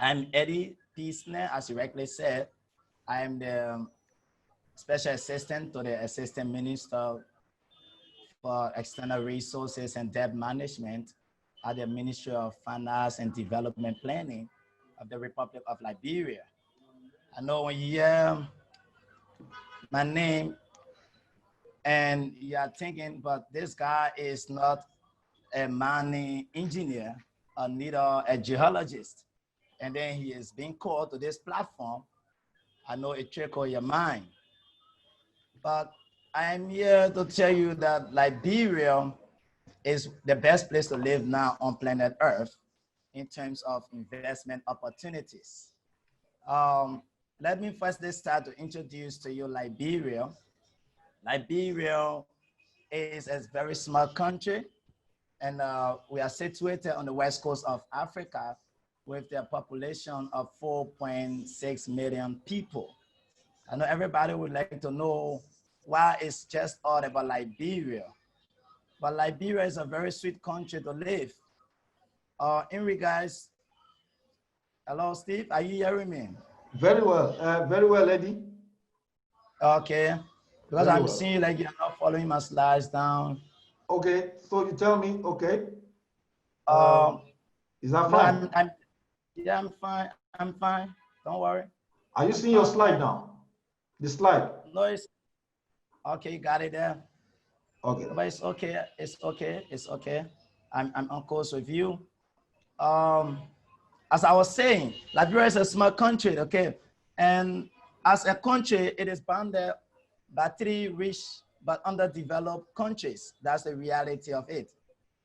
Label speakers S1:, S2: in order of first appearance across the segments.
S1: I'm Eddie P. Sneh, as you rightly said. I'm the Special Assistant to the Assistant Minister for External Resources and Debt Management at the Ministry of Finance and Development Planning of the Republic of Liberia. I know when you hear my name and you are thinking, but this guy is not a mining engineer or neither a geologist. And then he is being called to this platform. I know it trickles your mind. But I'm here to tell you that Liberia is the best place to live now on planet Earth in terms of investment opportunities. Um, Let me first start to introduce to you Liberia. Liberia is a very small country, and we are situated on the west coast of Africa with a population of 4.6 million people. I know everybody would like to know why it's just all about Liberia. But Liberia is a very sweet country to live. In regards, hello, Steve, are you hearing me?
S2: Very well, Eddie.
S1: Okay, because
S2: Very
S1: I'm
S2: well.
S1: seeing like you're not following my slides down.
S2: Okay, so you tell me, okay. Is that
S1: No,
S2: fine?
S1: Yeah, I'm fine. I'm fine. Don't worry.
S2: Are you seeing your slide now? The slide.
S1: No, it's okay. You got it there.
S2: Okay.
S1: But it's okay. It's okay. It's okay. I'm on course with you. As I was saying, Liberia is a small country, okay? And as a country, it is bounded by three rich but underdeveloped countries. That's the reality of it.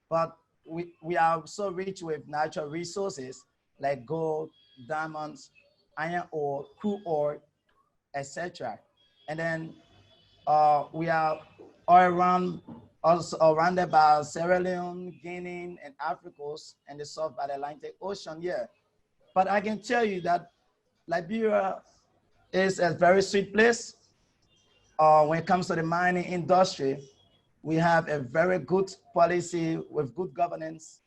S1: But we are so rich with natural resources like gold, diamonds, iron ore, crude oil, etc. And then we are all around, also surrounded by Sierra Leone, Guinea, and Africa, and the South by the Atlantic Ocean here. But I can tell you that Liberia is a very sweet place. When it comes to the mining industry, we have a very good policy with good governance,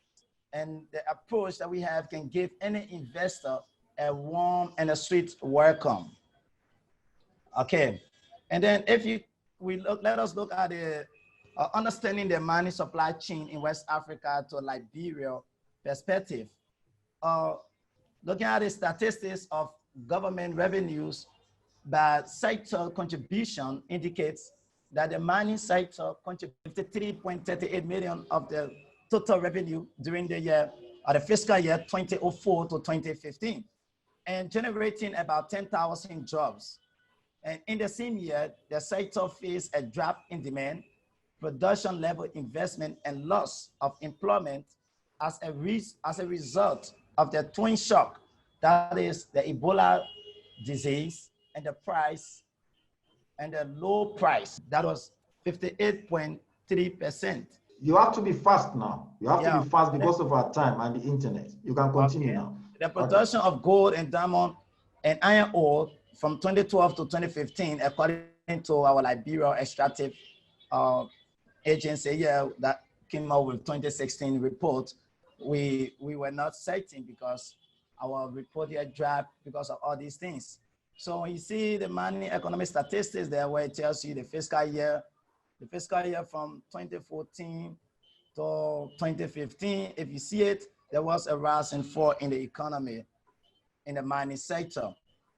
S1: and the approach that we have can give any investor a warm and a sweet welcome. Okay, and then if you let us look at the understanding the mining supply chain in West Africa to Liberia perspective. Looking at the statistics of government revenues by sector contribution indicates that the mining sector contributed 3.38 million of the total revenue during the year, or the fiscal year 2004 to 2015, and generating about 10,000 jobs. And in the same year, the sector faced a drop in demand, production level investment, and loss of employment as a result of the twin shock, that is the Ebola disease and the price and the low price, that was 58.3%.
S2: You have to be fast now. You have to be fast because of our time and the internet. You can continue now.
S1: The production of gold and diamond and iron ore from 2012 to 2015, according to our Liberia Extractive Agency that came out with 2016 report, we were not certain because our report here dropped because of all these things. So when you see the mining economic statistics there, where it tells you the fiscal year from 2014 to 2015, if you see it, there was a rise and fall in the economy in the mining sector.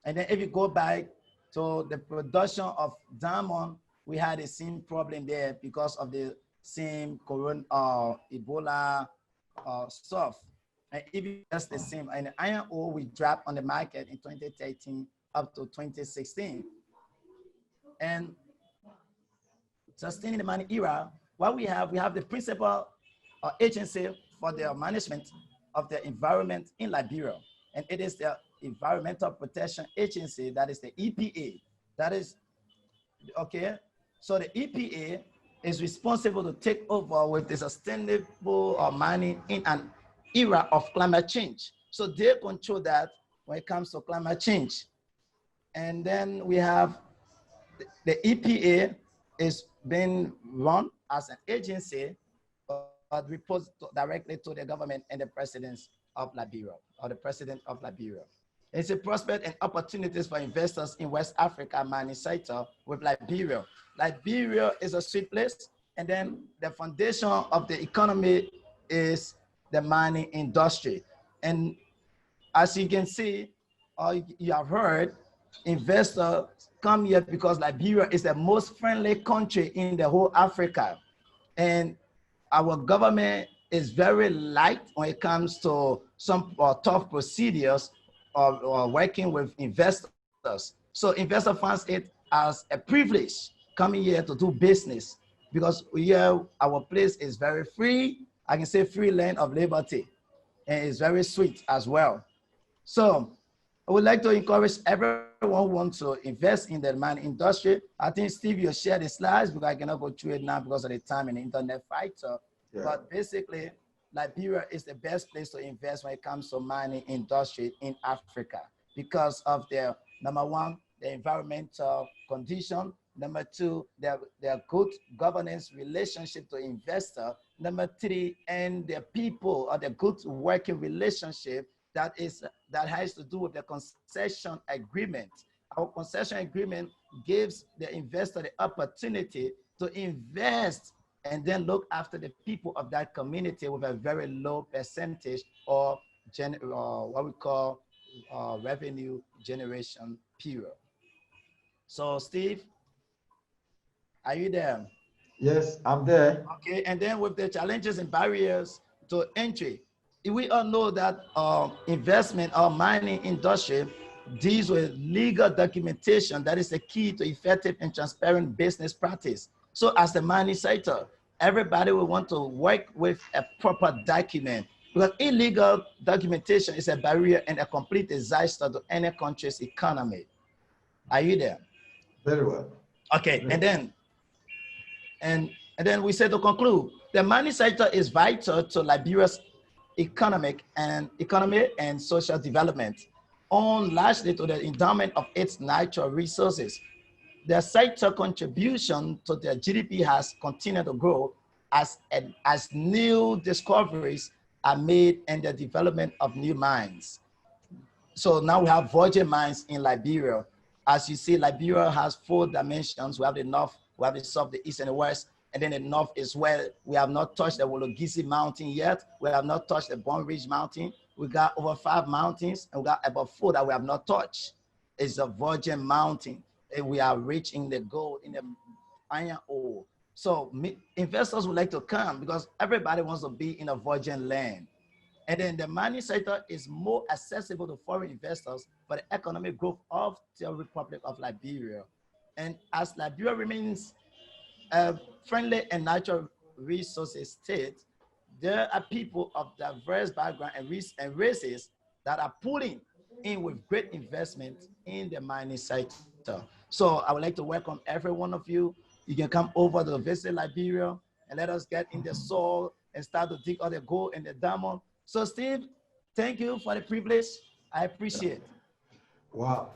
S1: And then if you go back to the production of diamond, we had the same problem there because of the same Ebola stuff. And even that's the same. And the iron ore we dropped on the market in 2013 up to 2016. And sustaining the mining era, what we have the principal agency for the management of the environment in Liberia. And it is the Environmental Protection Agency, that is the EPA. That is, okay. So the EPA is responsible to take over with the sustainable mining in an era of climate change. So they control that when it comes to climate change. And then we have the EPA is being run as an agency, but reports directly to the government and the presidency. of Liberia, or the president of Liberia. It's a prospect and opportunities for investors in West Africa mining sector with Liberia. Liberia is a sweet place, and then the foundation of the economy is the mining industry. And as you can see, or you have heard, investors come here because Liberia is the most friendly country in the whole Africa. And our government is very light when it comes to some tough procedures or working with investors. So investor finds it as a privilege coming here to do business because here our place is very free. I can say free land of liberty, and it's very sweet as well. So I would like to encourage everyone who wants to invest in the mining industry. I think Steve, you share the slides because I cannot go through it now because of the time and the internet fight. Yeah. But basically, Liberia is the best place to invest when it comes to mining industry in Africa because of their, number one, the environmental condition. Number two, their good governance relationship to investor. Number three, and the people or the good working relationship that has to do with the concession agreement. Our concession agreement gives the investor the opportunity to invest and then look after the people of that community with a very low percentage or what we call revenue generation period. So Steve, are you there?
S2: Yes, I'm there.
S1: Okay, and then with the challenges and barriers to entry, we all know that investment or mining industry deals with legal documentation that is the key to effective and transparent business practice. So as the mining sector, everybody will want to work with a proper document because illegal documentation is a barrier and a complete disaster to any country's economy. Are you there?
S2: Very well.
S1: Okay, and then we say to conclude, the mining sector is vital to Liberia's economy and social development, owing largely to the endowment of its natural resources. The sector contribution to the GDP has continued to grow as new discoveries are made and the development of new mines. So now we have virgin mines in Liberia. As you see, Liberia has 4 dimensions. We have the north, we have the south, the east, and the west. And then the north is where we have not touched the Wologisi Mountain yet. We have not touched the Bon Ridge Mountain. We got over 5 mountains, and we got about 4 that we have not touched. It's a virgin mountain. And we are rich in the gold, in the iron ore. So investors would like to come because everybody wants to be in a virgin land. And then the mining sector is more accessible to foreign investors for the economic growth of the Republic of Liberia. And as Liberia remains a friendly and natural resources state, there are people of diverse backgrounds and races that are pulling in with great investment in the mining sector. So I would like to welcome every one of you. You can come over to visit Liberia and let us get in the soil and start to dig all the gold and the diamond. So Steve, thank you for the privilege. I appreciate it.
S2: Wow.